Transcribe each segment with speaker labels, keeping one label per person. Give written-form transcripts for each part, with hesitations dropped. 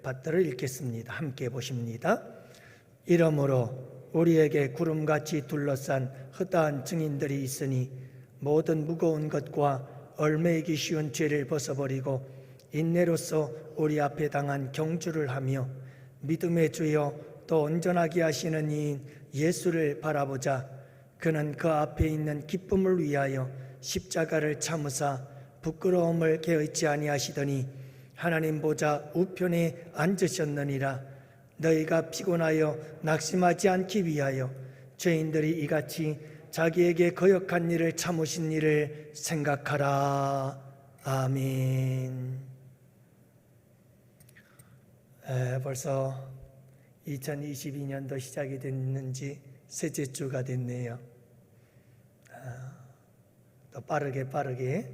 Speaker 1: 파트를 읽겠습니다. 함께 보십니다. 이러므로 우리에게 구름같이 둘러싼 허다한 증인들이 있으니 모든 무거운 것과 얽매이기 쉬운 죄를 벗어버리고 인내로서 우리 앞에 당한 경주를 하며 믿음의 주여 또 온전하게 하시는 이인 예수를 바라보자. 그는 그 앞에 있는 기쁨을 위하여 십자가를 참으사 부끄러움을 개의치 아니하시더니 하나님 보좌 우편에 앉으셨느니라. 너희가 피곤하여 낙심하지 않기 위하여 죄인들이 이같이 자기에게 거역한 일을 참으신 일을 생각하라. 아멘. 벌써 2022년도 시작이 됐는지 셋째 주가 됐네요. 또 빠르게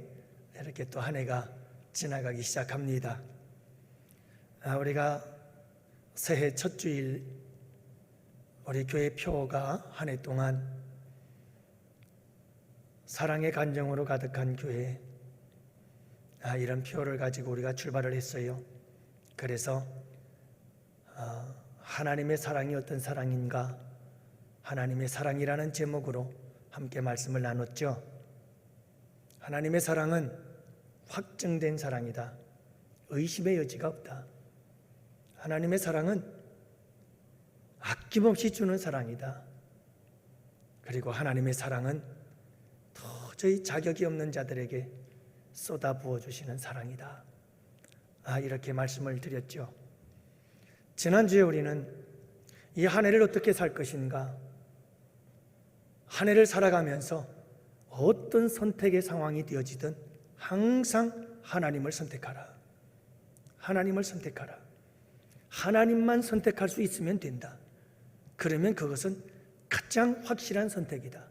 Speaker 1: 이렇게 또 한 해가 지나가기 시작합니다. 우리가 새해 첫 주일 우리 교회 표가 한 해 동안 사랑의 간정으로 가득한 교회, 이런 표를 가지고 우리가 출발을 했어요. 그래서 하나님의 사랑이 어떤 사랑인가, 하나님의 사랑이라는 제목으로 함께 말씀을 나눴죠. 하나님의 사랑은 확증된 사랑이다. 의심의 여지가 없다. 하나님의 사랑은 아낌없이 주는 사랑이다. 그리고 하나님의 사랑은 도저히 자격이 없는 자들에게 쏟아부어 주시는 사랑이다. 이렇게 말씀을 드렸죠. 지난주에 우리는 이 한 해를 어떻게 살 것인가, 한 해를 살아가면서 어떤 선택의 상황이 되어지든 항상 하나님을 선택하라. 하나님을 선택하라. 하나님만 선택할 수 있으면 된다. 그러면 그것은 가장 확실한 선택이다.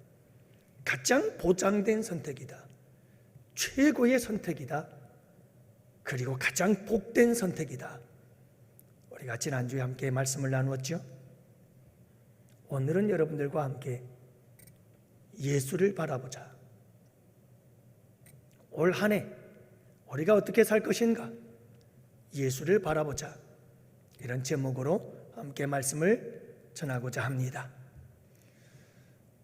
Speaker 1: 가장 보장된 선택이다. 최고의 선택이다. 그리고 가장 복된 선택이다. 우리가 지난주에 함께 말씀을 나누었죠. 오늘은 여러분들과 함께 예수를 바라보자. 올 한 해 우리가 어떻게 살 것인가, 예수를 바라보자. 이런 제목으로 함께 말씀을 전하고자 합니다.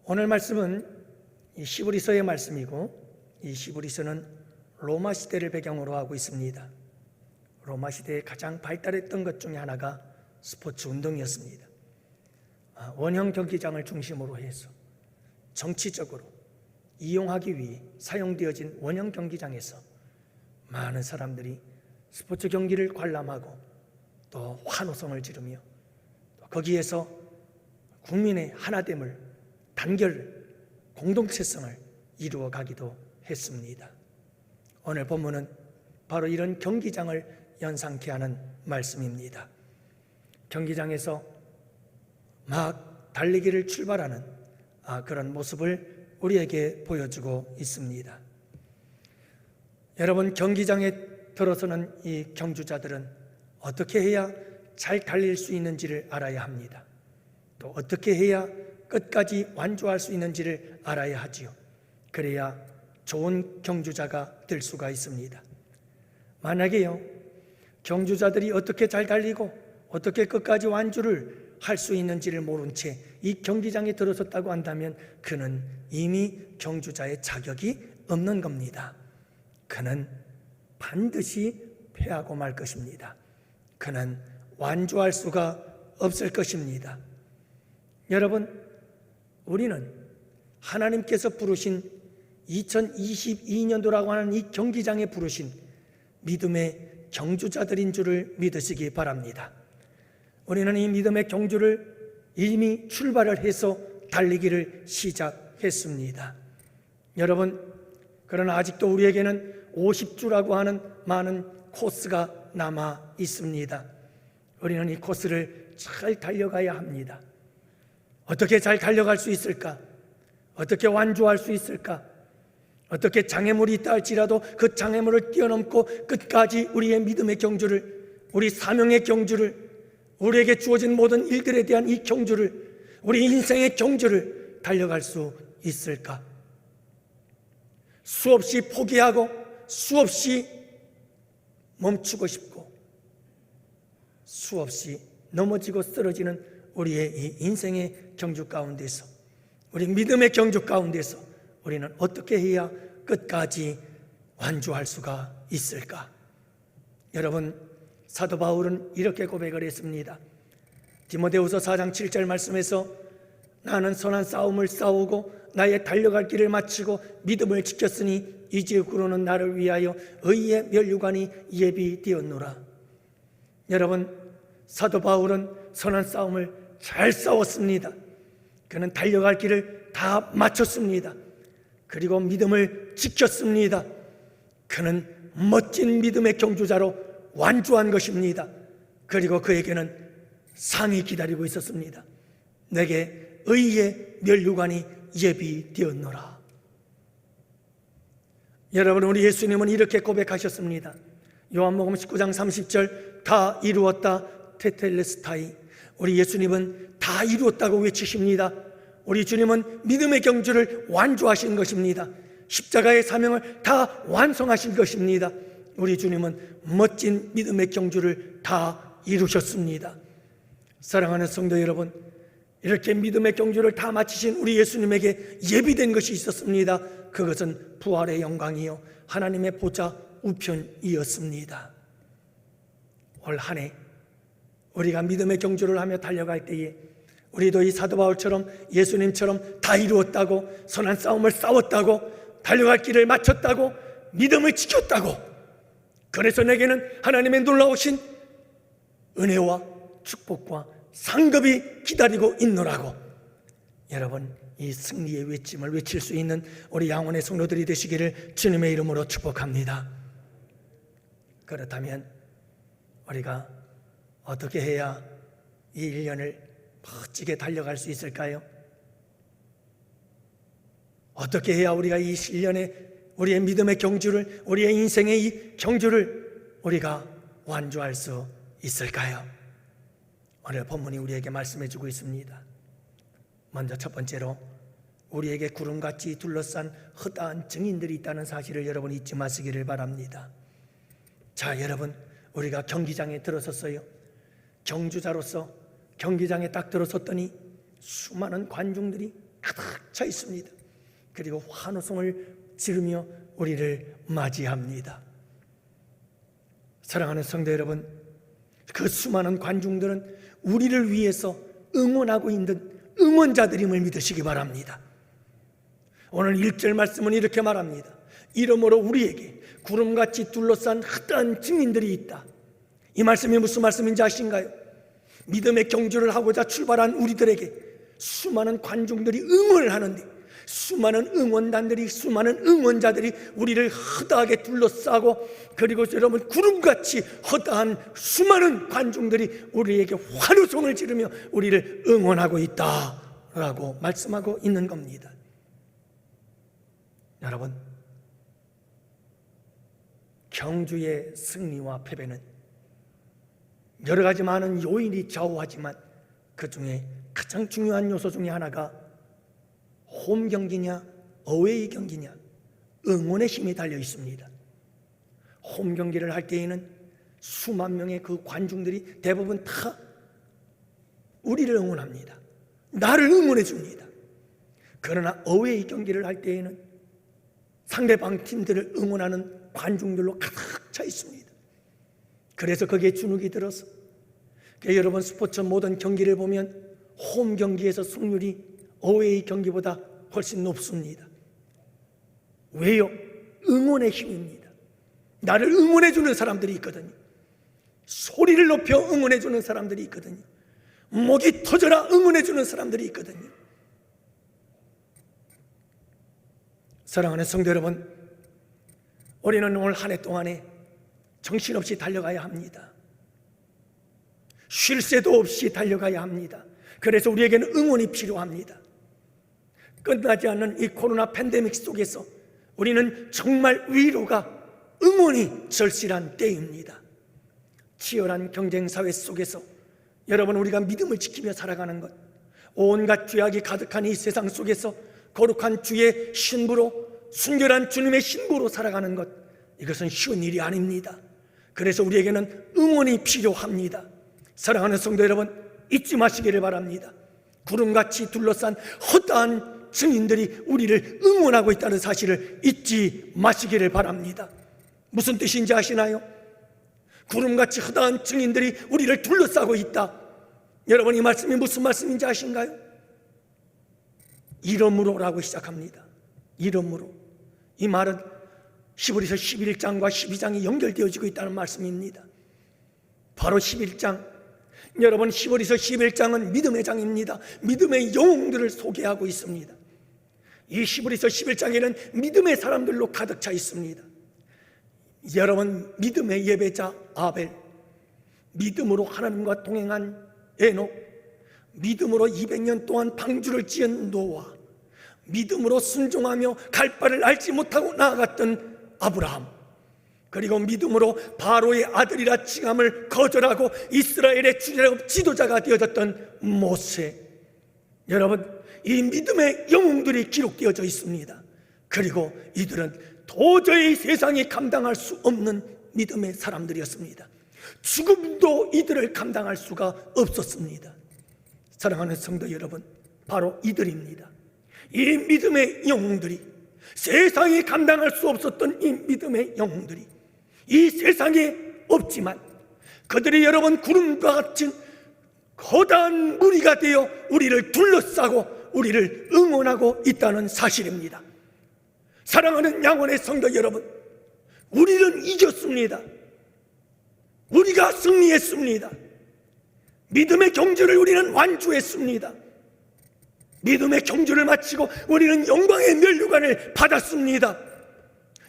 Speaker 1: 오늘 말씀은 이 시브리서의 말씀이고, 이 시브리서는 로마 시대를 배경으로 하고 있습니다. 로마 시대에 가장 발달했던 것 중에 하나가 스포츠 운동이었습니다. 원형 경기장을 중심으로 해서 정치적으로 이용하기 위해 사용되어진 원형 경기장에서 많은 사람들이 스포츠 경기를 관람하고 또 환호성을 지르며 또 거기에서 국민의 하나됨을, 단결을, 공동체성을 이루어 가기도 했습니다. 오늘 본문은 바로 이런 경기장을 연상케 하는 말씀입니다. 경기장에서 막 달리기를 출발하는 그런 모습을 우리에게 보여주고 있습니다. 여러분, 경기장에 들어서는 이 경주자들은 어떻게 해야 잘 달릴 수 있는지를 알아야 합니다. 또 어떻게 해야 끝까지 완주할 수 있는지를 알아야 하지요. 그래야 좋은 경주자가 될 수가 있습니다. 만약에요, 경주자들이 어떻게 잘 달리고 어떻게 끝까지 완주를 할 수 있는지를 모른 채 이 경기장에 들어섰다고 한다면 그는 이미 경주자의 자격이 없는 겁니다. 그는 반드시 패하고 말 것입니다. 그는 완주할 수가 없을 것입니다. 여러분, 우리는 하나님께서 부르신 2022년도라고 하는 이 경기장에 부르신 믿음의 경주자들인 줄을 믿으시기 바랍니다. 우리는 이 믿음의 경주를 이미 출발을 해서 달리기를 시작했습니다. 여러분, 그러나 아직도 우리에게는 50주라고 하는 많은 코스가 남아 있습니다. 우리는 이 코스를 잘 달려가야 합니다. 어떻게 잘 달려갈 수 있을까? 어떻게 완주할 수 있을까? 어떻게 장애물이 있다 할지라도 그 장애물을 뛰어넘고 끝까지 우리의 믿음의 경주를, 우리 사명의 경주를, 우리에게 주어진 모든 일들에 대한 이 경주를, 우리 인생의 경주를 달려갈 수 있을까? 수없이 포기하고 수없이 멈추고 싶고 수없이 넘어지고 쓰러지는 우리의 이 인생의 경주 가운데서, 우리 믿음의 경주 가운데서 우리는 어떻게 해야 끝까지 완주할 수가 있을까? 여러분, 사도 바울은 이렇게 고백을 했습니다. 디모데후서 4장 7절 말씀에서 나는 선한 싸움을 싸우고 나의 달려갈 길을 마치고 믿음을 지켰으니 이제후로는 나를 위하여 의의 면류관이 예비되었노라. 여러분, 사도 바울은 선한 싸움을 잘 싸웠습니다. 그는 달려갈 길을 다 마쳤습니다. 그리고 믿음을 지켰습니다. 그는 멋진 믿음의 경주자로 완주한 것입니다. 그리고 그에게는 상이 기다리고 있었습니다. 내게 의의 면류관이 예비되었노라. 여러분, 우리 예수님은 이렇게 고백하셨습니다. 요한복음 19장 30절 다 이루었다 테텔레스타이. 우리 예수님은 다 이루었다고 외치십니다. 우리 주님은 믿음의 경주를 완주하신 것입니다. 십자가의 사명을 다 완성하신 것입니다. 우리 주님은 멋진 믿음의 경주를 다 이루셨습니다. 사랑하는 성도 여러분, 이렇게 믿음의 경주를 다 마치신 우리 예수님에게 예비된 것이 있었습니다. 그것은 부활의 영광이요 하나님의 보좌 우편이었습니다. 올 한 해 우리가 믿음의 경주를 하며 달려갈 때에 우리도 이 사도 바울처럼 예수님처럼 다 이루었다고, 선한 싸움을 싸웠다고, 달려갈 길을 마쳤다고, 믿음을 지켰다고, 그래서 내게는 하나님의 놀라우신 은혜와 축복과 상급이 기다리고 있노라고, 여러분, 이 승리의 외침을 외칠 수 있는 우리 양원의 성도들이 되시기를 주님의 이름으로 축복합니다. 그렇다면 우리가 어떻게 해야 이 1년을 멋지게 달려갈 수 있을까요? 어떻게 해야 우리가 이 1년에 우리의 믿음의 경주를, 우리의 인생의 이 경주를 우리가 완주할 수 있을까요? 오늘 본문이 우리에게 말씀해 주고 있습니다. 먼저 첫 번째로 우리에게 구름같이 둘러싼 허다한 증인들이 있다는 사실을 여러분 잊지 마시기를 바랍니다. 자, 여러분, 우리가 경기장에 들어섰어요. 경주자로서 경기장에 딱 들어섰더니 수많은 관중들이 가득 차 있습니다. 그리고 환호성을 지르며 우리를 맞이합니다. 사랑하는 성도 여러분, 그 수많은 관중들은 우리를 위해서 응원하고 있는 응원자들임을 믿으시기 바랍니다. 오늘 1절 말씀은 이렇게 말합니다. 이러므로 우리에게 구름같이 둘러싼 허다한 증인들이 있다. 이 말씀이 무슨 말씀인지 아신가요? 믿음의 경주를 하고자 출발한 우리들에게 수많은 관중들이 응원을 하는데, 수많은 응원단들이, 수많은 응원자들이 우리를 허다하게 둘러싸고, 그리고 여러분, 구름같이 허다한 수많은 관중들이 우리에게 환호성을 지르며 우리를 응원하고 있다라고 말씀하고 있는 겁니다. 여러분, 경주의 승리와 패배는 여러 가지 많은 요인이 좌우하지만 그 중에 가장 중요한 요소 중에 하나가 홈 경기냐 어웨이 경기냐, 응원의 힘이 달려 있습니다. 홈 경기를 할 때에는 수만 명의 그 관중들이 대부분 다 우리를 응원합니다. 나를 응원해 줍니다. 그러나 어웨이 경기를 할 때에는 상대방 팀들을 응원하는 관중들로 가득 차 있습니다. 그래서 거기에 주눅이 들어서, 여러분, 스포츠 모든 경기를 보면 홈 경기에서 승률이 어웨이 경기보다 훨씬 높습니다. 왜요? 응원의 힘입니다. 나를 응원해주는 사람들이 있거든요. 소리를 높여 응원해주는 사람들이 있거든요. 목이 터져라 응원해주는 사람들이 있거든요. 사랑하는 성도 여러분, 우리는 올 한 해 동안에 정신없이 달려가야 합니다. 쉴 새도 없이 달려가야 합니다. 그래서 우리에게는 응원이 필요합니다. 끝나지 않는 이 코로나 팬데믹 속에서 우리는 정말 위로가, 응원이 절실한 때입니다. 치열한 경쟁 사회 속에서 여러분, 우리가 믿음을 지키며 살아가는 것, 온갖 죄악이 가득한 이 세상 속에서 거룩한 주의 신부로, 순결한 주님의 신부로 살아가는 것, 이것은 쉬운 일이 아닙니다. 그래서 우리에게는 응원이 필요합니다. 사랑하는 성도 여러분, 잊지 마시기를 바랍니다. 구름같이 둘러싼 허다한 증인들이 우리를 응원하고 있다는 사실을 잊지 마시기를 바랍니다. 무슨 뜻인지 아시나요? 구름같이 허다한 증인들이 우리를 둘러싸고 있다. 여러분, 이 말씀이 무슨 말씀인지 아신가요? 이러므로라고 시작합니다. 이러므로. 이 말은 히브리서 11장과 12장이 연결되어지고 있다는 말씀입니다. 바로 11장, 여러분, 히브리서 11장은 믿음의 장입니다. 믿음의 영웅들을 소개하고 있습니다. 이 히브리서 11장에는 믿음의 사람들로 가득 차 있습니다. 여러분, 믿음의 예배자 아벨, 믿음으로 하나님과 동행한 에녹, 믿음으로 200년 동안 방주를 지은 노아, 믿음으로 순종하며 갈 바를 알지 못하고 나아갔던 아브라함, 그리고 믿음으로 바로의 아들이라 칭함을 거절하고 이스라엘의 출애굽 지도자가 되어졌던 모세. 여러분, 이 믿음의 영웅들이 기록되어져 있습니다. 그리고 이들은 도저히 세상이 감당할 수 없는 믿음의 사람들이었습니다. 죽음도 이들을 감당할 수가 없었습니다. 사랑하는 성도 여러분, 바로 이들입니다. 이 믿음의 영웅들이, 세상이 감당할 수 없었던 이 믿음의 영웅들이 이 세상에 없지만 그들이 여러분 구름과 같은 거대한 무리가 되어 우리를 둘러싸고 우리를 응원하고 있다는 사실입니다. 사랑하는 양원의 성도 여러분, 우리는 이겼습니다. 우리가 승리했습니다. 믿음의 경주를 우리는 완주했습니다. 믿음의 경주를 마치고 우리는 영광의 면류관을 받았습니다.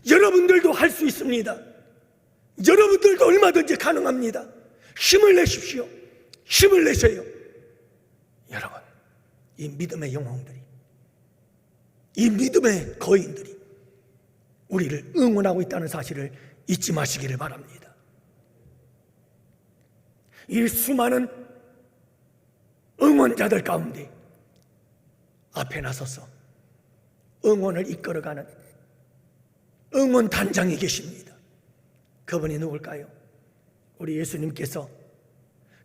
Speaker 1: 여러분들도 할 수 있습니다. 여러분들도 얼마든지 가능합니다. 힘을 내십시오. 힘을 내세요. 여러분, 이 믿음의 영웅들이, 이 믿음의 거인들이 우리를 응원하고 있다는 사실을 잊지 마시기를 바랍니다. 이 수많은 응원자들 가운데 앞에 나서서 응원을 이끌어가는 응원단장이 계십니다. 그분이 누굴까요? 우리 예수님께서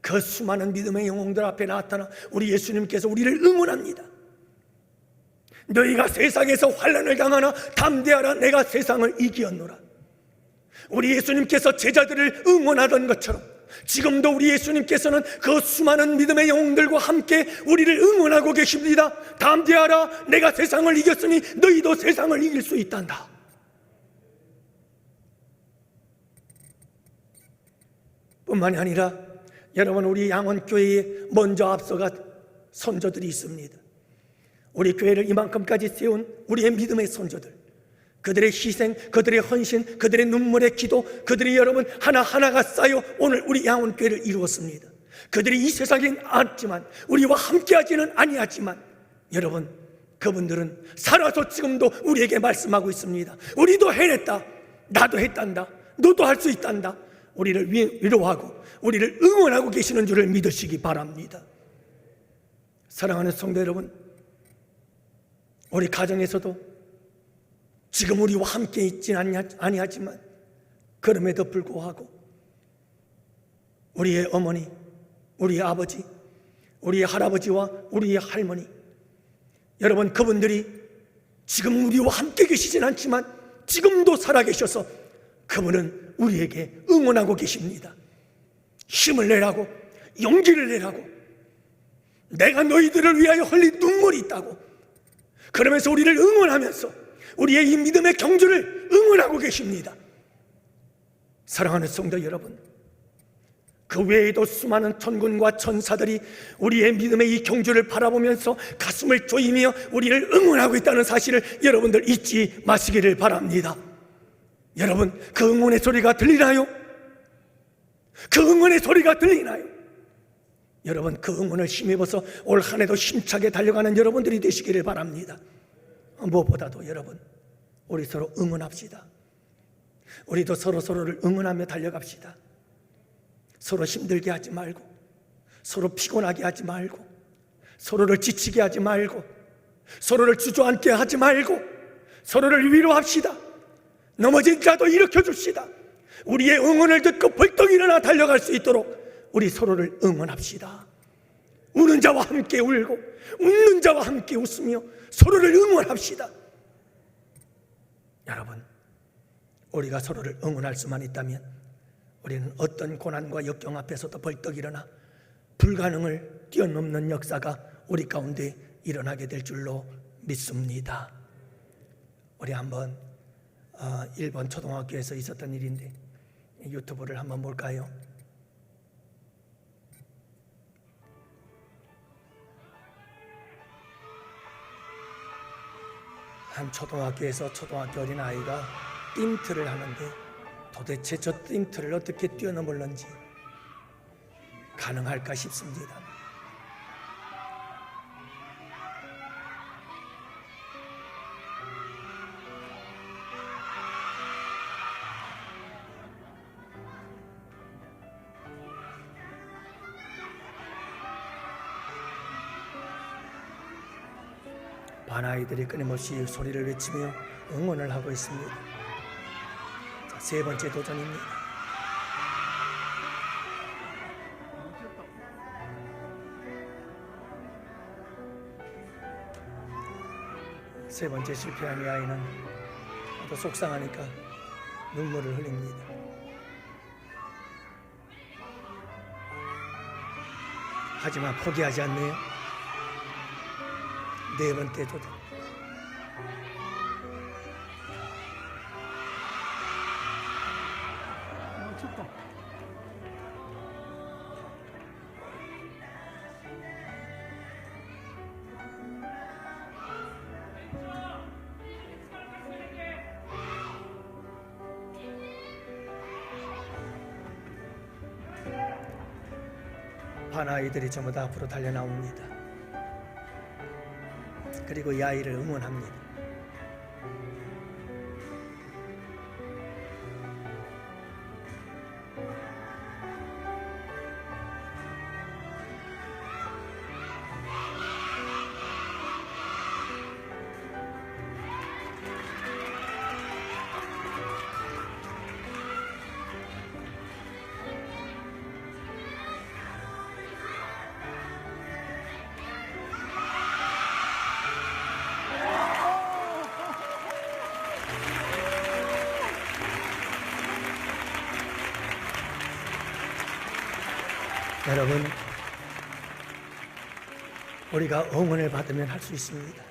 Speaker 1: 그 수많은 믿음의 영웅들 앞에 나타나 우리 예수님께서 우리를 응원합니다. 너희가 세상에서 환난을 당하나 담대하라, 내가 세상을 이기었노라. 우리 예수님께서 제자들을 응원하던 것처럼 지금도 우리 예수님께서는 그 수많은 믿음의 영웅들과 함께 우리를 응원하고 계십니다. 담대하라, 내가 세상을 이겼으니 너희도 세상을 이길 수 있단다. 뿐만이 아니라 여러분, 우리 양원교회에 먼저 앞서간 선조들이 있습니다. 우리 교회를 이만큼까지 세운 우리의 믿음의 선조들, 그들의 희생, 그들의 헌신, 그들의 눈물의 기도, 그들이 여러분 하나하나가 쌓여 오늘 우리 양원교회를 이루었습니다. 그들이 이 세상에 않지만, 우리와 함께하지는 아니하지만 여러분, 그분들은 살아서 지금도 우리에게 말씀하고 있습니다. 우리도 해냈다, 나도 했단다, 너도 할 수 있단다. 우리를 위로하고 우리를 응원하고 계시는 줄을 믿으시기 바랍니다. 사랑하는 성도 여러분, 우리 가정에서도 지금 우리와 함께 있지는 아니하지만 그럼에도 불구하고 우리의 어머니, 우리의 아버지, 우리의 할아버지와 우리의 할머니, 여러분, 그분들이 지금 우리와 함께 계시진 않지만 지금도 살아계셔서 그분은 우리에게 응원하고 계십니다. 힘을 내라고, 용기를 내라고, 내가 너희들을 위하여 흘린 눈물이 있다고, 그러면서 우리를 응원하면서 우리의 이 믿음의 경주를 응원하고 계십니다. 사랑하는 성도 여러분, 그 외에도 수많은 천군과 천사들이 우리의 믿음의 이 경주를 바라보면서 가슴을 조이며 우리를 응원하고 있다는 사실을 여러분들 잊지 마시기를 바랍니다. 여러분, 그 응원의 소리가 들리나요? 그 응원의 소리가 들리나요? 여러분, 그 응원을 힘입어서 올 한 해도 힘차게 달려가는 여러분들이 되시기를 바랍니다. 무엇보다도 여러분, 우리 서로 응원합시다. 우리도 서로를 응원하며 달려갑시다. 서로 힘들게 하지 말고, 서로 피곤하게 하지 말고, 서로를 지치게 하지 말고, 서로를 주저앉게 하지 말고 서로를 위로합시다. 넘어진 자도 일으켜 줍시다. 우리의 응원을 듣고 벌떡 일어나 달려갈 수 있도록 우리 서로를 응원합시다. 우는 자와 함께 울고 웃는 자와 함께 웃으며 서로를 응원합시다. 여러분, 우리가 서로를 응원할 수만 있다면 우리는 어떤 고난과 역경 앞에서도 벌떡 일어나 불가능을 뛰어넘는 역사가 우리 가운데 일어나게 될 줄로 믿습니다. 우리 한번 일본 초등학교에서 있었던 일인데 유튜브를 한번 볼까요? 한 초등학교에서 초등학교 어린아이가 띵트를 하는데 도대체 저 띵트를 어떻게 뛰어넘을는지 가능할까 싶습니다. 반 아이들이 끊임없이 소리를 외치며 응원을 하고 있습니다. 자, 세 번째 도전입니다. 세 번째 실패한 이 아이는 또 속상하니까 눈물을 흘립니다. 하지만 포기하지 않네요. 네 번째 도전. 반 아이들이 전부 다 앞으로 달려 나옵니다. 그리고 이 아이를 응원합니다. 여러분, 우리가 응원을 받으면 할 수 있습니다.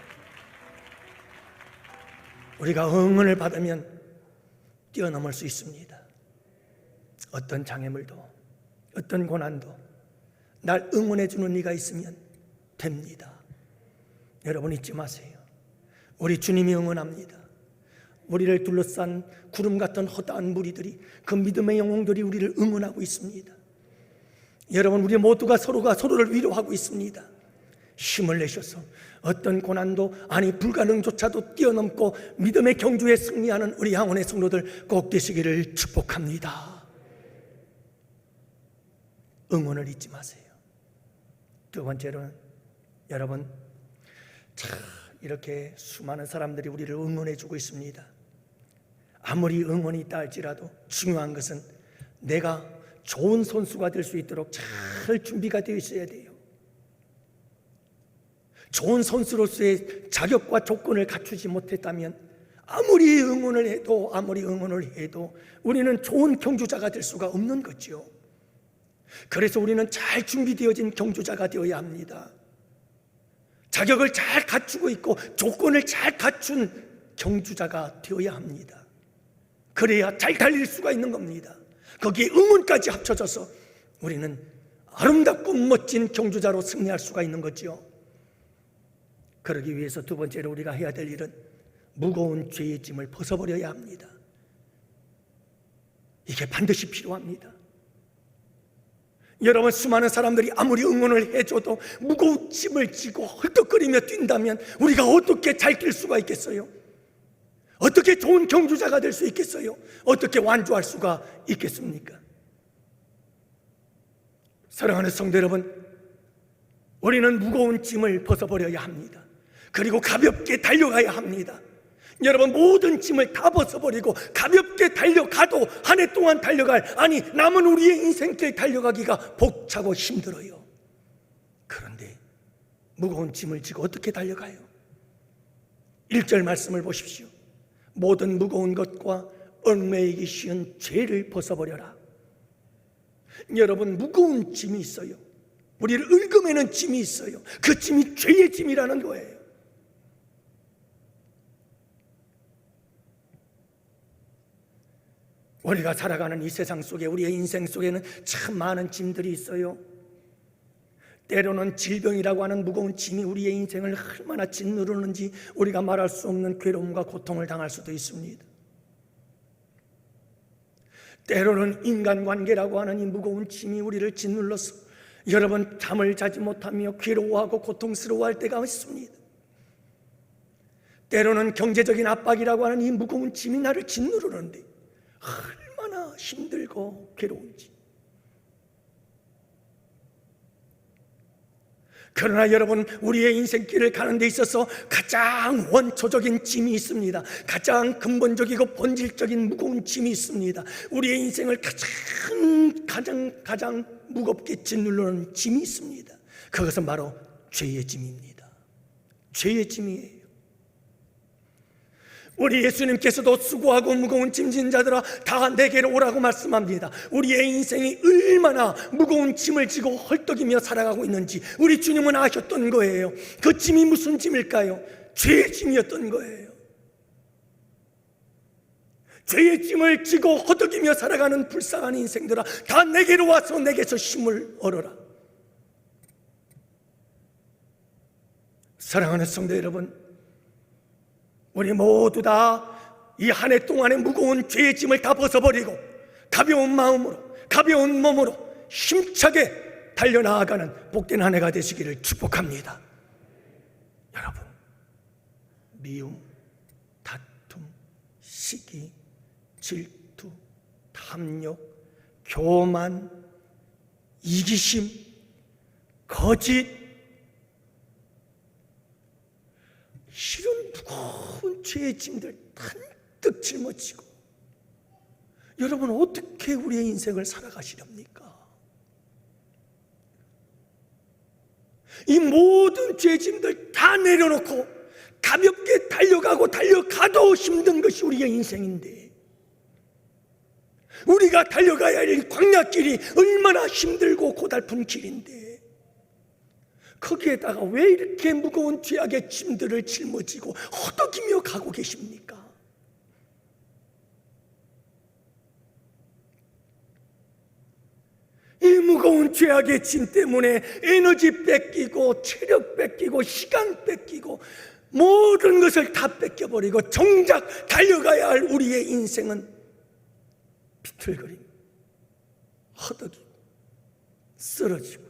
Speaker 1: 우리가 응원을 받으면 뛰어넘을 수 있습니다. 어떤 장애물도, 어떤 고난도 날 응원해 주는 이가 있으면 됩니다. 여러분 잊지 마세요. 우리 주님이 응원합니다. 우리를 둘러싼 구름 같은 허다한 무리들이, 그 믿음의 영웅들이 우리를 응원하고 있습니다. 여러분, 우리 모두가 서로가 서로를 위로하고 있습니다. 힘을 내셔서 어떤 고난도, 아니 불가능조차도 뛰어넘고 믿음의 경주에 승리하는 우리 양원의 성도들 꼭 되시기를 축복합니다. 응원을 잊지 마세요. 두 번째로는 여러분, 이렇게 수많은 사람들이 우리를 응원해 주고 있습니다. 아무리 응원이 있다 할지라도 중요한 것은 내가 좋은 선수가 될 수 있도록 잘 준비가 되어 있어야 돼요. 좋은 선수로서의 자격과 조건을 갖추지 못했다면 아무리 응원을 해도 우리는 좋은 경주자가 될 수가 없는 거죠. 그래서 우리는 잘 준비되어진 경주자가 되어야 합니다. 자격을 잘 갖추고 있고 조건을 잘 갖춘 경주자가 되어야 합니다. 그래야 잘 달릴 수가 있는 겁니다. 거기에 응원까지 합쳐져서 우리는 아름답고 멋진 경주자로 승리할 수가 있는 거죠. 그러기 위해서 두 번째로 우리가 해야 될 일은 무거운 죄의 짐을 벗어버려야 합니다. 이게 반드시 필요합니다. 여러분, 수많은 사람들이 아무리 응원을 해줘도 무거운 짐을 지고 헐떡거리며 뛴다면 우리가 어떻게 잘 뛸 수가 있겠어요? 어떻게 좋은 경주자가 될 수 있겠어요? 어떻게 완주할 수가 있겠습니까? 사랑하는 성도 여러분, 우리는 무거운 짐을 벗어버려야 합니다. 그리고 가볍게 달려가야 합니다. 여러분, 모든 짐을 다 벗어버리고 가볍게 달려가도 한 해 동안 달려갈, 아니 남은 우리의 인생길 달려가기가 벅차고 힘들어요. 그런데 무거운 짐을 지고 어떻게 달려가요? 1절 말씀을 보십시오. 모든 무거운 것과 얽매이기 쉬운 죄를 벗어버려라. 여러분, 무거운 짐이 있어요. 우리를 얽어매는 짐이 있어요. 그 짐이 죄의 짐이라는 거예요. 우리가 살아가는 이 세상 속에, 우리의 인생 속에는 참 많은 짐들이 있어요. 때로는 질병이라고 하는 무거운 짐이 우리의 인생을 얼마나 짓누르는지 우리가 말할 수 없는 괴로움과 고통을 당할 수도 있습니다. 때로는 인간관계라고 하는 이 무거운 짐이 우리를 짓눌러서 여러분, 잠을 자지 못하며 괴로워하고 고통스러워할 때가 있습니다. 때로는 경제적인 압박이라고 하는 이 무거운 짐이 나를 짓누르는데 얼마나 힘들고 괴로운지. 그러나 여러분, 우리의 인생길을 가는 데 있어서 가장 원초적인 짐이 있습니다. 가장 근본적이고 본질적인 무거운 짐이 있습니다. 우리의 인생을 가장 무겁게 짓누르는 짐이 있습니다. 그것은 바로 죄의 짐입니다. 죄의 짐이에요. 우리 예수님께서도 수고하고 무거운 짐진 자들아 다 내게로 오라고 말씀합니다. 우리의 인생이 얼마나 무거운 짐을 지고 헐떡이며 살아가고 있는지 우리 주님은 아셨던 거예요. 그 짐이 무슨 짐일까요? 죄의 짐이었던 거예요. 죄의 짐을 지고 허덕이며 살아가는 불쌍한 인생들아, 다 내게로 와서 내게서 힘을 얻어라. 사랑하는 성도 여러분, 우리 모두 다 이 한 해 동안의 무거운 죄의 짐을 다 벗어버리고 가벼운 마음으로, 가벼운 몸으로 힘차게 달려나아가는 복된 한 해가 되시기를 축복합니다. 여러분, 미움, 다툼, 시기, 질투, 탐욕, 교만, 이기심, 거짓, 이런 무거운 죄의 짐들 잔뜩 짊어지고 여러분, 어떻게 우리의 인생을 살아가시렵니까? 이 모든 죄의 짐들 다 내려놓고 가볍게 달려가도 힘든 것이 우리의 인생인데, 우리가 달려가야 할 광야길이 얼마나 힘들고 고달픈 길인데, 거기에다가 왜 이렇게 무거운 죄악의 짐들을 짊어지고 허덕이며 가고 계십니까? 이 무거운 죄악의 짐 때문에 에너지 뺏기고 체력 뺏기고 시간 뺏기고 모든 것을 다 뺏겨버리고 정작 달려가야 할 우리의 인생은 비틀거림, 허덕이고 쓰러지고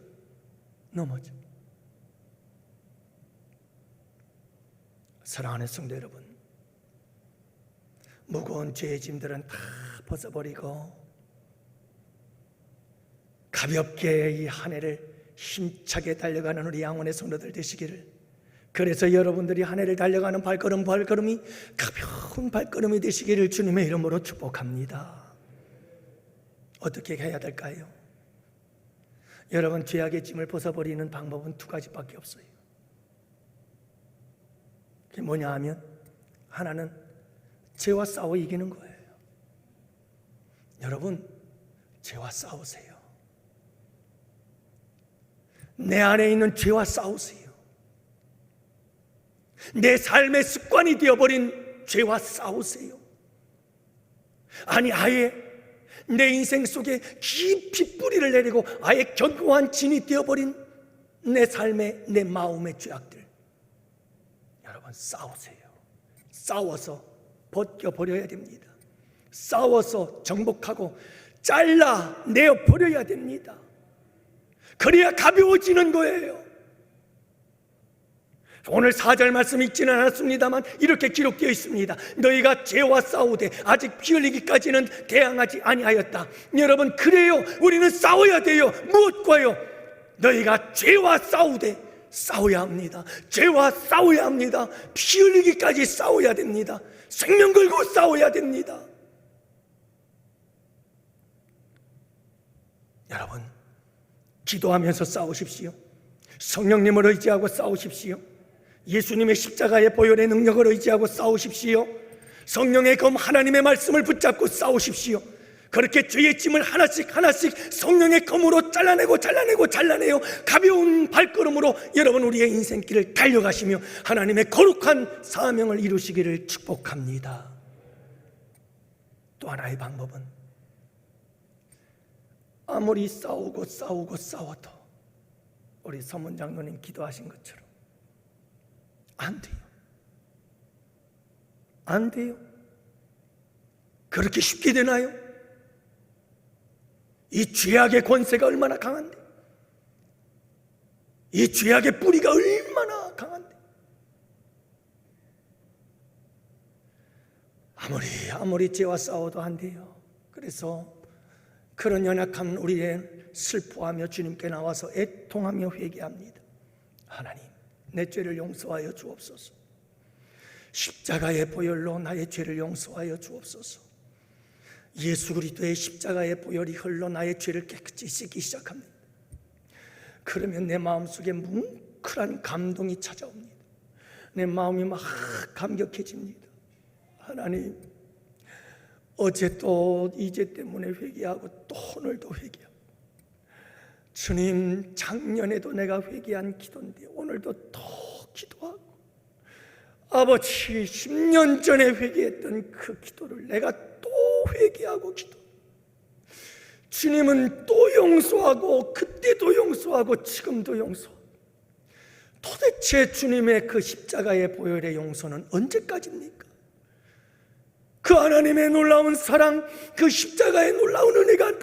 Speaker 1: 넘어져. 사랑하는 성도 여러분, 무거운 죄의 짐들은 다 벗어버리고 가볍게 이 한 해를 힘차게 달려가는 우리 양원의 성도들 되시기를, 그래서 여러분들이 한 해를 달려가는 발걸음이 가벼운 발걸음이 되시기를 주님의 이름으로 축복합니다. 어떻게 해야 될까요? 여러분, 죄악의 짐을 벗어버리는 방법은 두 가지밖에 없어요. 그게 뭐냐 하면, 하나는 죄와 싸워 이기는 거예요. 여러분, 죄와 싸우세요. 내 안에 있는 죄와 싸우세요. 내 삶의 습관이 되어버린 죄와 싸우세요. 아니, 아예 내 인생 속에 깊이 뿌리를 내리고 아예 견고한 진이 되어버린 내 삶의, 내 마음의 죄악들, 여러분, 싸우세요. 싸워서 벗겨버려야 됩니다. 싸워서 정복하고 잘라내어 버려야 됩니다. 그래야 가벼워지는 거예요. 오늘 4절 말씀 읽지는 않았습니다만 이렇게 기록되어 있습니다. 너희가 죄와 싸우되 아직 피 흘리기까지는 대항하지 아니하였다. 여러분, 그래요. 우리는 싸워야 돼요. 무엇과요? 너희가 죄와 싸우되 싸워야 합니다. 죄와 싸워야 합니다. 피 흘리기까지 싸워야 됩니다. 생명 걸고 싸워야 됩니다. 여러분, 기도하면서 싸우십시오. 성령님을 의지하고 싸우십시오. 예수님의 십자가의 보혈의 능력을 의지하고 싸우십시오. 성령의 검 하나님의 말씀을 붙잡고 싸우십시오. 그렇게 죄의 짐을 하나씩 성령의 검으로 잘라내요. 가벼운 발걸음으로 여러분 우리의 인생길을 달려가시며 하나님의 거룩한 사명을 이루시기를 축복합니다. 또 하나의 방법은 아무리 싸워도 우리 서문 장로님 기도하신 것처럼 안 돼요. 그렇게 쉽게 되나요? 이 죄악의 권세가 얼마나 강한데, 이 죄악의 뿌리가 얼마나 강한데, 아무리 죄와 싸워도 안 돼요. 그래서 그런 연약한 우리의 슬퍼하며 주님께 나와서 애통하며 회개합니다. 하나님, 내 죄를 용서하여 주옵소서. 십자가의 보혈로 나의 죄를 용서하여 주옵소서. 예수 그리스도의 십자가의 보혈이 흘러 나의 죄를 깨끗이 씻기 시작합니다. 그러면 내 마음속에 뭉클한 감동이 찾아옵니다. 내 마음이 막 감격해집니다. 하나님, 어제 또 이제 때문에 회개하고 또 오늘도 회개하고, 주님, 작년에도 내가 회개한 기도인데 오늘도 또 기도하고, 아버지 10년 전에 회개했던 그 기도를 내가 또 회개하고 주님은 또 용서하고, 그때도 용서하고, 지금도 용서하고. 도대체 주님의 그 십자가의 보혈의 용서는 언제까지입니까? 그 하나님의 놀라운 사랑, 그 십자가의 놀라운 은혜가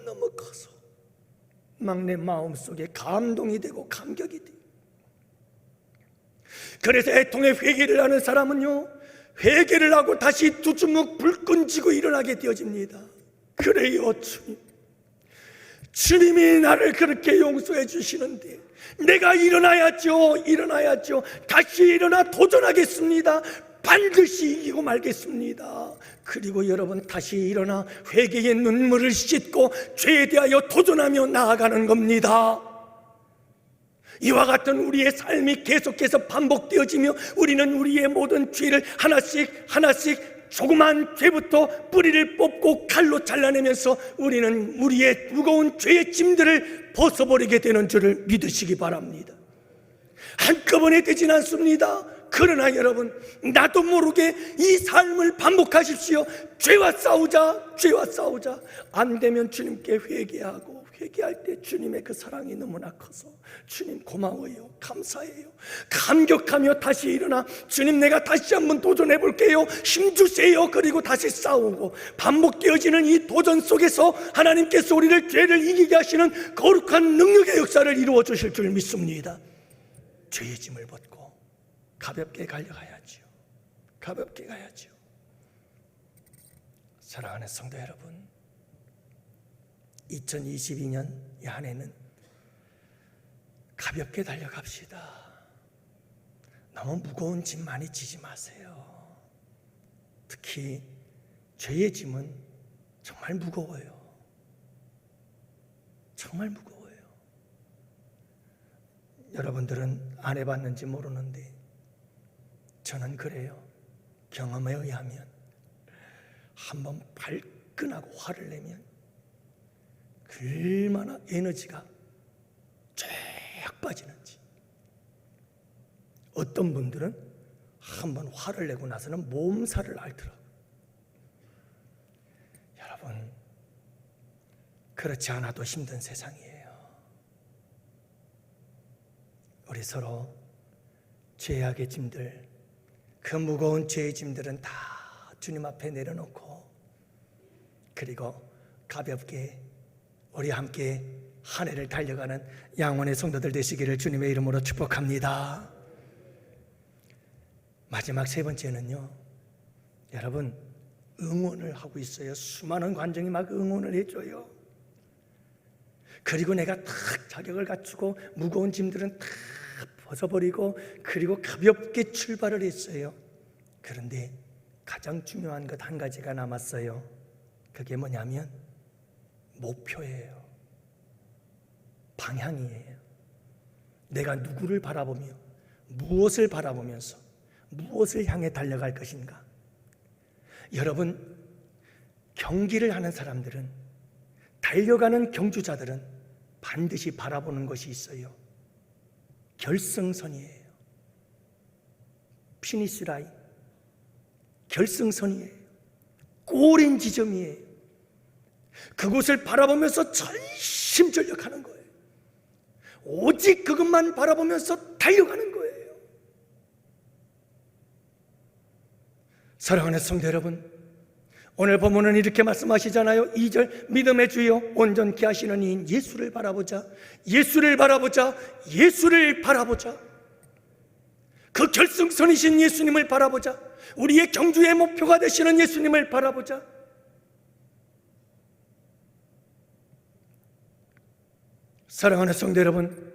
Speaker 1: 너무 커서 막 내 마음속에 감동이 되고 감격이 돼요. 그래서 애통의 회개를 하는 사람은요, 회개를 하고 다시 두 주먹 불끈 쥐고 일어나게 되어집니다. 그래요, 주님이 나를 그렇게 용서해 주시는데 내가 일어나야죠. 다시 일어나 도전하겠습니다. 반드시 이기고 말겠습니다. 그리고 여러분 다시 일어나 회개의 눈물을 씻고 죄에 대하여 도전하며 나아가는 겁니다. 이와 같은 우리의 삶이 계속해서 반복되어지며 우리는 우리의 모든 죄를 하나씩 조그만 죄부터 뿌리를 뽑고 칼로 잘라내면서 우리는 우리의 무거운 죄의 짐들을 벗어버리게 되는 줄을 믿으시기 바랍니다. 한꺼번에 되진 않습니다. 그러나 여러분, 나도 모르게 이 삶을 반복하십시오. 죄와 싸우자. 안 되면 주님께 회개하고, 회개할 때 주님의 그 사랑이 너무나 커서 주님 고마워요, 감사해요, 감격하며 다시 일어나 주님, 내가 다시 한번 도전해 볼게요, 힘주세요. 그리고 다시 싸우고, 반복되어지는 이 도전 속에서 하나님께서 우리를 죄를 이기게 하시는 거룩한 능력의 역사를 이루어 주실 줄 믿습니다. 죄의 짐을 벗고 가볍게 가야지요. 사랑하는 성도 여러분, 2022년 이 한 해는 가볍게 달려갑시다. 너무 무거운 짐 많이 지지 마세요. 특히 죄의 짐은 정말 무거워요. 여러분들은 안 해봤는지 모르는데 저는 그래요. 경험에 의하면 한번 발끈하고 화를 내면 얼마나 에너지가 쫙 빠지는지. 어떤 분들은 한번 화를 내고 나서는 몸살을 앓더라고요. 여러분, 그렇지 않아도 힘든 세상이에요. 우리 서로 죄악의 짐들, 그 무거운 죄의 짐들은 다 주님 앞에 내려놓고, 그리고 가볍게 우리 함께 한 해를 달려가는 양원의 성도들 되시기를 주님의 이름으로 축복합니다. 마지막 세 번째는요, 여러분, 응원을 하고 있어요. 수많은 관중이 막 응원을 해줘요. 그리고 내가 탁 자격을 갖추고 무거운 짐들은 다 벗어버리고 그리고 가볍게 출발을 했어요. 그런데 가장 중요한 것 한 가지가 남았어요. 그게 뭐냐면 목표예요. 방향이에요. 내가 누구를 바라보며 무엇을 바라보면서 무엇을 향해 달려갈 것인가. 여러분, 경기를 하는 사람들은, 달려가는 경주자들은 반드시 바라보는 것이 있어요. 결승선이에요. 피니시 라인, 결승선이에요. 골인 지점이에요. 그곳을 바라보면서 전심전력하는 거예요. 오직 그것만 바라보면서 달려가는 거예요. 사랑하는 성도 여러분, 오늘 본문은 이렇게 말씀하시잖아요. 2절, 믿음의 주여 온전케 하시는 이인 예수를 바라보자. 예수를 바라보자. 예수를 바라보자. 그 결승선이신 예수님을 바라보자. 우리의 경주의 목표가 되시는 예수님을 바라보자. 사랑하는 성도 여러분,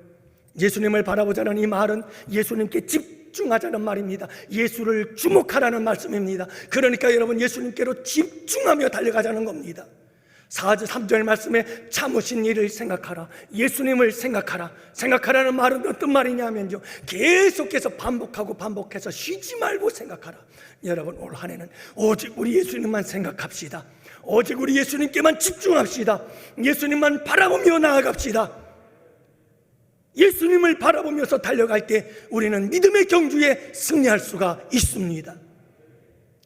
Speaker 1: 예수님을 바라보자는 이 말은 예수님께 집중하자는 말입니다. 예수를 주목하라는 말씀입니다. 그러니까 여러분, 예수님께로 집중하며 달려가자는 겁니다. 3절 말씀에 참으신 일을 생각하라. 예수님을 생각하라. 생각하라는 말은 어떤 말이냐면요, 계속해서 반복해서 쉬지 말고 생각하라. 여러분, 올 한 해는 오직 우리 예수님만 생각합시다. 오직 우리 예수님께만 집중합시다. 예수님만 바라보며 나아갑시다. 예수님을 바라보면서 달려갈 때 우리는 믿음의 경주에 승리할 수가 있습니다.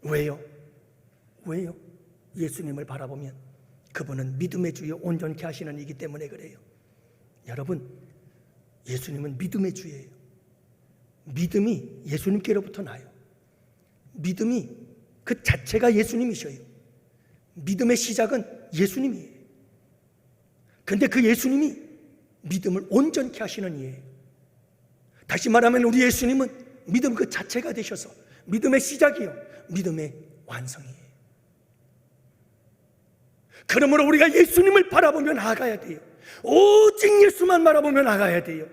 Speaker 1: 왜요? 예수님을 바라보면 그분은 믿음의 주여 온전케 하시는 이기 때문에 그래요. 여러분, 예수님은 믿음의 주예요. 믿음이 예수님께로부터 나요. 믿음이 그 자체가 예수님이셔요. 믿음의 시작은 예수님이에요. 근데 그 예수님이 믿음을 온전케 하시는 이예요. 다시 말하면 우리 예수님은 믿음 그 자체가 되셔서 믿음의 시작이요, 믿음의 완성이에요. 그러므로 우리가 예수님을 바라보며 나아가야 돼요. 오직 예수만 바라보며 나아가야 돼요.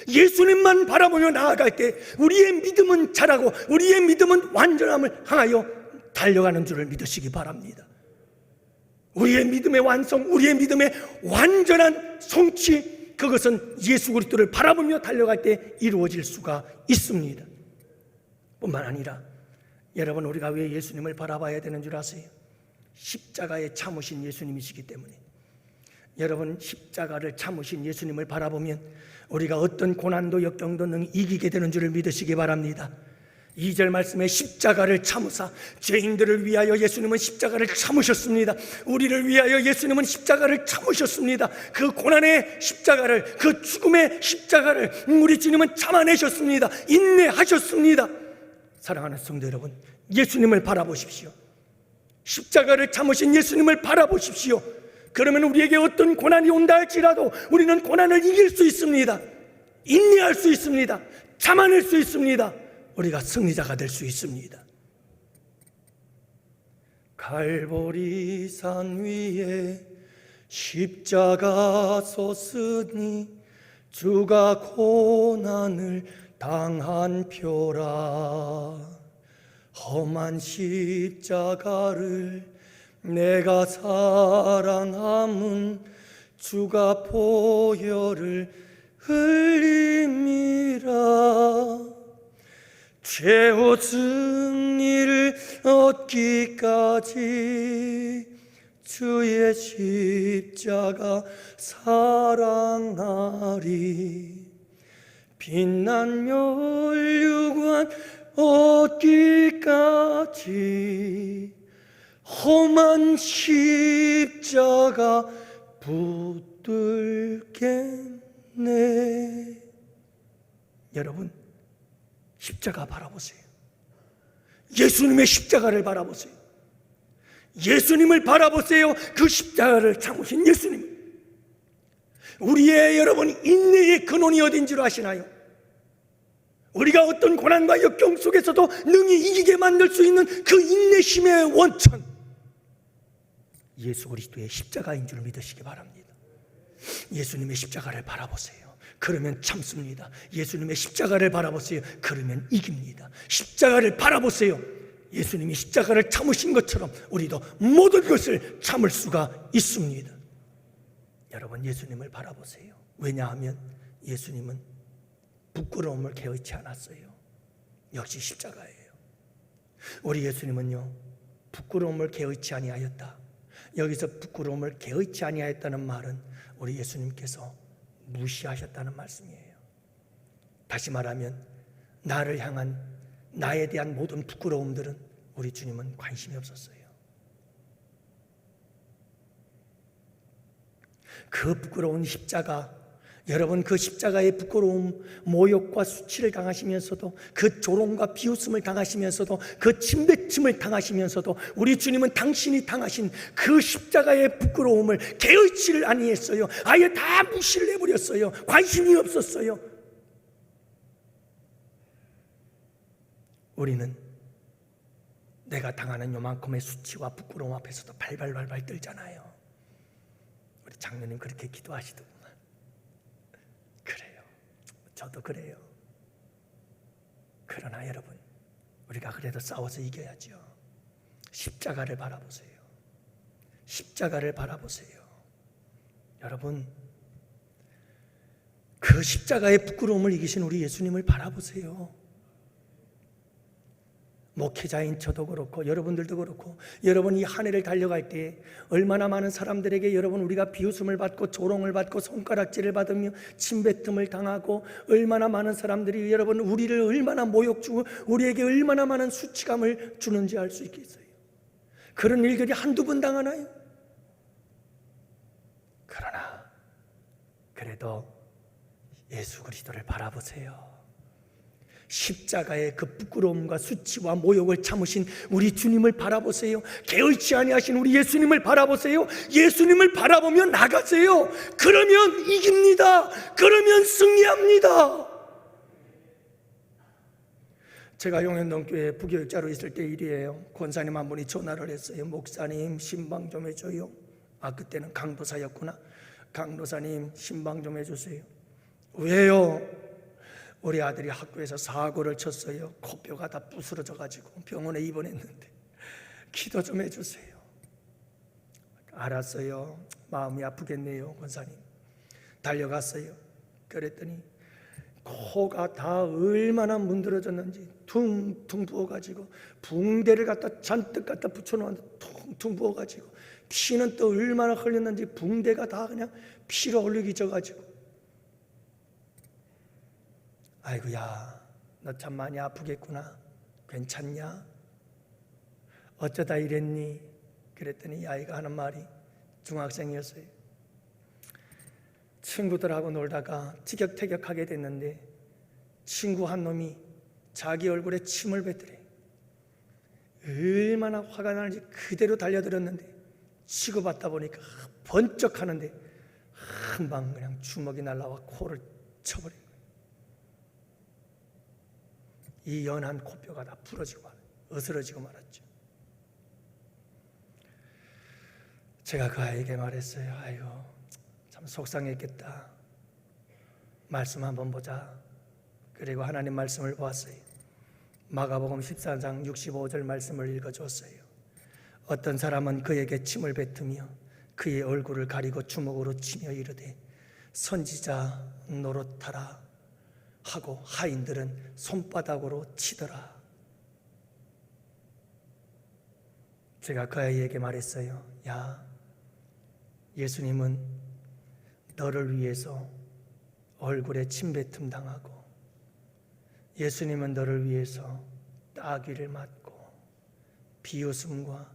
Speaker 1: 예수님만 바라보며 나아갈 때 우리의 믿음은 자라고 우리의 믿음은 완전함을 향하여 달려가는 줄을 믿으시기 바랍니다. 우리의 믿음의 완성, 우리의 믿음의 완전한 성취, 그것은 예수 그리스도를 바라보며 달려갈 때 이루어질 수가 있습니다. 뿐만 아니라 여러분, 우리가 왜 예수님을 바라봐야 되는 줄 아세요? 십자가에 참으신 예수님이시기 때문에. 여러분, 십자가를 참으신 예수님을 바라보면 우리가 어떤 고난도 역경도 능히 이기게 되는 줄을 믿으시기 바랍니다. 2절 말씀에 십자가를 참으사, 죄인들을 위하여 예수님은 십자가를 참으셨습니다. 우리를 위하여 예수님은 십자가를 참으셨습니다. 그 고난의 십자가를, 그 죽음의 십자가를 우리 주님은 참아내셨습니다. 인내하셨습니다. 사랑하는 성도 여러분, 예수님을 바라보십시오. 십자가를 참으신 예수님을 바라보십시오. 그러면 우리에게 어떤 고난이 온다 할지라도 우리는 고난을 이길 수 있습니다. 인내할 수 있습니다. 참아낼 수 있습니다. 우리가 승리자가 될 수 있습니다. 갈보리 산 위에 십자가 섰으니 주가 고난을 당한 표라. 험한 십자가를 내가 사랑함은 주가 보혈을 흘림이라. 최후 승리를 얻기까지 주의 십자가 사랑하리. 빛난 멸류관 얻기까지 험한 십자가 붙들겠네. 여러분, 십자가 바라보세요. 예수님의 십자가를 바라보세요. 예수님을 바라보세요. 그 십자가를 참으신 예수님. 우리의 여러분 인내의 근원이 어딘지로 아시나요? 우리가 어떤 고난과 역경 속에서도 능히 이기게 만들 수 있는 그 인내심의 원천, 예수 그리스도의 십자가인 줄 믿으시기 바랍니다. 예수님의 십자가를 바라보세요. 그러면 참습니다. 예수님의 십자가를 바라보세요. 그러면 이깁니다. 십자가를 바라보세요. 예수님이 십자가를 참으신 것처럼 우리도 모든 것을 참을 수가 있습니다. 여러분, 예수님을 바라보세요. 왜냐하면 예수님은 부끄러움을 개의치 않았어요. 역시 십자가예요. 우리 예수님은요, 부끄러움을 개의치 아니하였다. 여기서 부끄러움을 개의치 아니하였다는 말은 우리 예수님께서 무시하셨다는 말씀이에요. 다시 말하면 나를 향한, 나에 대한 모든 부끄러움들은 우리 주님은 관심이 없었어요. 그 부끄러운 십자가, 여러분, 그 십자가의 부끄러움, 모욕과 수치를 당하시면서도, 그 조롱과 비웃음을 당하시면서도, 그 침뱉음을 당하시면서도 우리 주님은 당신이 당하신 그 십자가의 부끄러움을 개의치를 아니했어요. 아예 다 무시를 해버렸어요. 관심이 없었어요. 우리는 내가 당하는 요만큼의 수치와 부끄러움 앞에서도 발발발발 떨잖아요. 우리 장로님 그렇게 기도하시더구만. 그래요. 저도 그래요. 그러나 여러분, 우리가 그래도 싸워서 이겨야죠. 십자가를 바라보세요. 십자가를 바라보세요. 여러분, 그 십자가의 부끄러움을 이기신 우리 예수님을 바라보세요. 목회자인 저도 그렇고 여러분들도 그렇고, 여러분 이 한 해를 달려갈 때 얼마나 많은 사람들에게 여러분 우리가 비웃음을 받고 조롱을 받고 손가락질을 받으며 침뱉음을 당하고, 얼마나 많은 사람들이 여러분 우리를 얼마나 모욕 주고 우리에게 얼마나 많은 수치감을 주는지 알 수 있겠어요. 그런 일들이 한두 번 당하나요? 그러나 그래도 예수 그리스도를 바라보세요. 십자가의 그 부끄러움과 수치와 모욕을 참으신 우리 주님을 바라보세요. 개의치 아니하신 우리 예수님을 바라보세요. 예수님을 바라보며 나가세요. 그러면 이깁니다. 그러면 승리합니다. 제가 용현동교회 부교육자로 있을 때 일이에요. 권사님 한 분이 전화를 했어요. 목사님, 신방 좀 해줘요. 그때는 강도사였구나. 강도사님, 신방 좀 해주세요. 왜요? 우리 아들이 학교에서 사고를 쳤어요. 코뼈가 다 부스러져 가지고 병원에 입원했는데 기도 좀 해주세요. 알았어요. 마음이 아프겠네요, 권사님. 달려갔어요. 그랬더니 코가 다 얼마나 문드러졌는지 퉁퉁 부어가지고, 붕대를 갖다 잔뜩 갖다 붙여놓았는데 퉁퉁 부어가지고, 피는 또 얼마나 흘렸는지 붕대가 다 그냥 피로 흘리기 져가지고, 아이고야, 너 참 많이 아프겠구나. 괜찮냐? 어쩌다 이랬니? 그랬더니 이 아이가 하는 말이, 중학생이었어요. 친구들하고 놀다가 티격태격하게 됐는데 친구 한 놈이 자기 얼굴에 침을 뱉더래. 얼마나 화가 나는지 그대로 달려들었는데 치고받다 보니까 번쩍 하는데 한방 그냥 주먹이 날라와 코를 쳐버린 거예요. 이 연한 코뼈가 다 부러지고 어스러지고 말았죠. 제가 그 아이에게 말했어요. 아이고, 참 속상했겠다. 말씀 한번 보자. 그리고 하나님 말씀을 보았어요. 마가복음 14장 65절 말씀을 읽어줬어요. 어떤 사람은 그에게 침을 뱉으며 그의 얼굴을 가리고 주먹으로 치며 이르되 선지자 노릇하라 하고 하인들은 손바닥으로 치더라. 제가 그 아이에게 말했어요. 야, 예수님은 너를 위해서 얼굴에 침뱉음 당하고, 예수님은 너를 위해서 따귀를 맞고 비웃음과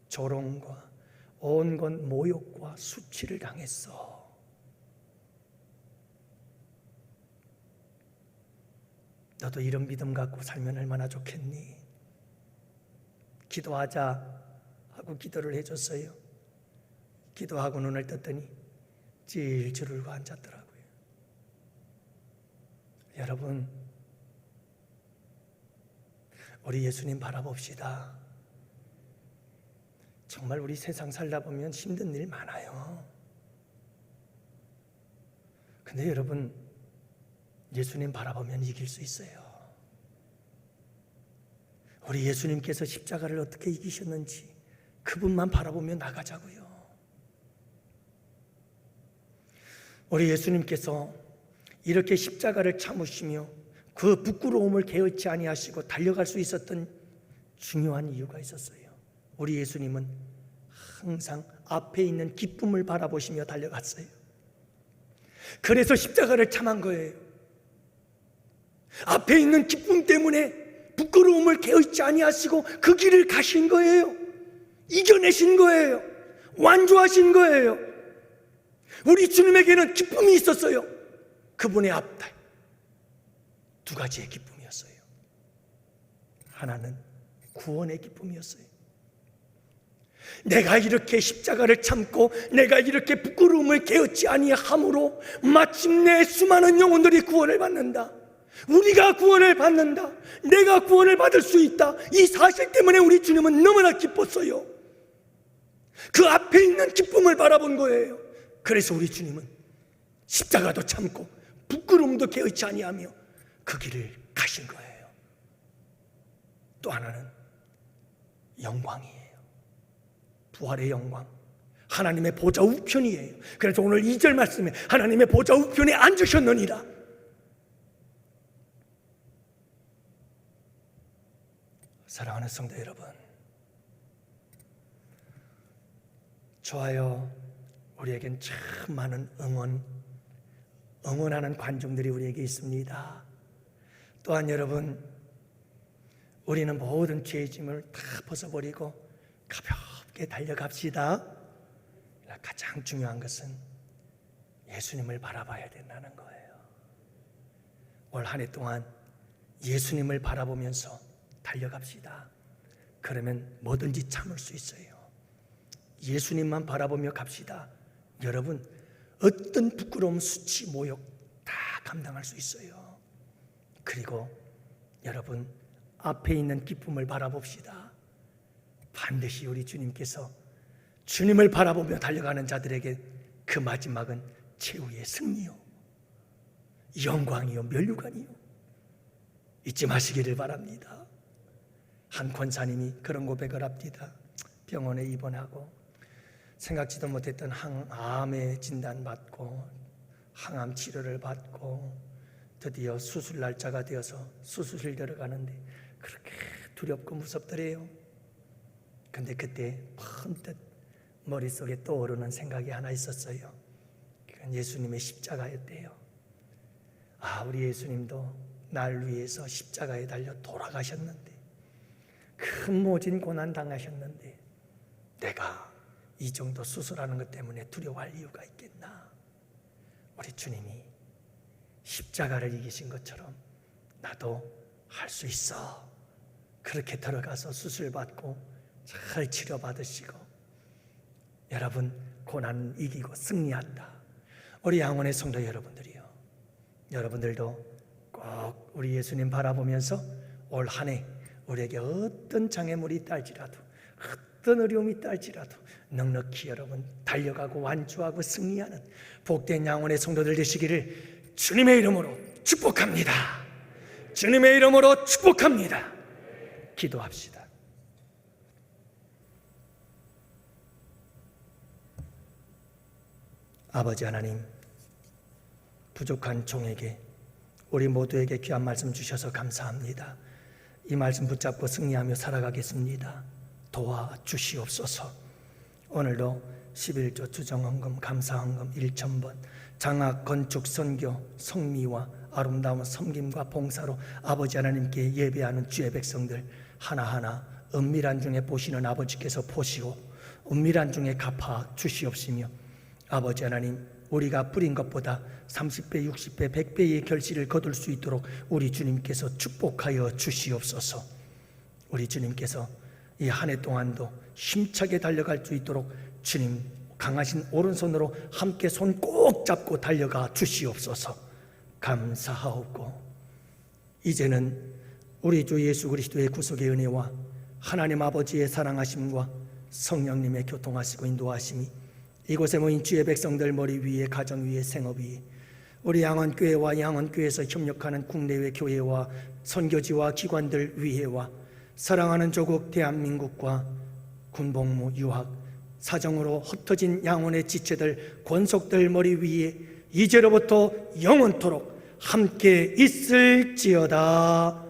Speaker 1: 조롱과 온갖 모욕과 수치를 당했어. 너도 이런 믿음 갖고 살면 얼마나 좋겠니? 기도하자 하고 기도를 해줬어요. 기도하고 눈을 떴더니 찔찔울고 앉았더라고요. 여러분, 우리 예수님 바라봅시다. 정말 우리 세상 살다 보면 힘든 일 많아요. 근데 여러분, 예수님 바라보면 이길 수 있어요. 우리 예수님께서 십자가를 어떻게 이기셨는지 그분만 바라보며 나가자고요. 우리 예수님께서 이렇게 십자가를 참으시며 그 부끄러움을 개의치 아니하시고 달려갈 수 있었던 중요한 이유가 있었어요. 우리 예수님은 항상 앞에 있는 기쁨을 바라보시며 달려갔어요. 그래서 십자가를 참은 거예요. 앞에 있는 기쁨 때문에 부끄러움을 개의치 아니하시고 그 길을 가신 거예요. 이겨내신 거예요. 완주하신 거예요. 우리 주님에게는 기쁨이 있었어요. 그분의 앞달 두 가지의 기쁨이었어요. 하나는 구원의 기쁨이었어요. 내가 이렇게 십자가를 참고 내가 이렇게 부끄러움을 개의치 아니함으로 마침내 수많은 영혼들이 구원을 받는다. 우리가 구원을 받는다. 내가 구원을 받을 수 있다. 이 사실 때문에 우리 주님은 너무나 기뻤어요. 그 앞에 있는 기쁨을 바라본 거예요. 그래서 우리 주님은 십자가도 참고 부끄러움도 개의치 아니하며 그 길을 가신 거예요. 또 하나는 영광이에요. 부활의 영광, 하나님의 보좌 우편이에요. 그래서 오늘 2절 말씀에 하나님의 보좌 우편에 앉으셨느니라. 사랑하는 성도 여러분, 좋아요. 우리에겐 참 많은 응원하는 관중들이 우리에게 있습니다. 또한 여러분, 우리는 모든 죄의 짐을 다 벗어버리고 가볍게 달려갑시다. 가장 중요한 것은 예수님을 바라봐야 된다는 거예요. 올 한 해 동안 예수님을 바라보면서 달려갑시다. 그러면 뭐든지 참을 수 있어요. 예수님만 바라보며 갑시다. 여러분, 어떤 부끄러움, 수치, 모욕 다 감당할 수 있어요. 그리고 여러분, 앞에 있는 기쁨을 바라봅시다. 반드시 우리 주님께서 주님을 바라보며 달려가는 자들에게 그 마지막은 최후의 승리요, 영광이요, 면류관이요. 잊지 마시기를 바랍니다. 한 권사님이 그런 고백을 합니다. 병원에 입원하고 생각지도 못했던 항암에 진단받고 항암 치료를 받고 드디어 수술 날짜가 되어서 수술실 들어가는데 그렇게 두렵고 무섭더래요. 근데 그때 번뜩 머릿속에 떠오르는 생각이 하나 있었어요. 그건 예수님의 십자가였대요. 아, 우리 예수님도 날 위해서 십자가에 달려 돌아가셨는데, 큰 모진 고난 당하셨는데 내가 이 정도 수술하는 것 때문에 두려워할 이유가 있겠나? 우리 주님이 십자가를 이기신 것처럼 나도 할 수 있어. 그렇게 들어가서 수술받고 잘 치료받으시고, 여러분, 고난 이기고 승리한다. 우리 양원의 성도 여러분들이요, 여러분들도 꼭 우리 예수님 바라보면서 올 한 해 우리에게 어떤 장애물이 있다할지라도, 어떤 어려움이 있다할지라도 넉넉히 여러분 달려가고 완주하고 승리하는 복된 양원의 성도들 되시기를 주님의 이름으로 축복합니다. 주님의 이름으로 축복합니다. 기도합시다. 아버지 하나님, 부족한 종에게, 우리 모두에게 귀한 말씀 주셔서 감사합니다. 이 말씀 붙잡고 승리하며 살아가겠습니다. 도와주시옵소서. 오늘도 11조 주정헌금, 감사헌금 1,000번, 장학, 건축, 선교, 성미와 아름다운 섬김과 봉사로 아버지 하나님께 예배하는 주의 백성들 하나하나 은밀한 중에 보시는 아버지께서 보시고 은밀한 중에 갚아 주시옵시며, 아버지 하나님, 우리가 뿌린 것보다 30배, 60배, 100배의 결실을 거둘 수 있도록 우리 주님께서 축복하여 주시옵소서. 우리 주님께서 이 한 해 동안도 힘차게 달려갈 수 있도록 주님 강하신 오른손으로 함께 손 꼭 잡고 달려가 주시옵소서. 감사하옵고, 이제는 우리 주 예수 그리스도의 구속의 은혜와 하나님 아버지의 사랑하심과 성령님의 교통하시고 인도하심이 이곳에 모인 주의 백성들 머리 위에, 가정 위에, 생업 위에, 우리 양원교회와 양원교회에서 협력하는 국내외 교회와 선교지와 기관들 위해와 사랑하는 조국 대한민국과 군복무, 유학, 사정으로 흩어진 양원의 지체들, 권속들 머리 위에 이제로부터 영원토록 함께 있을지어다.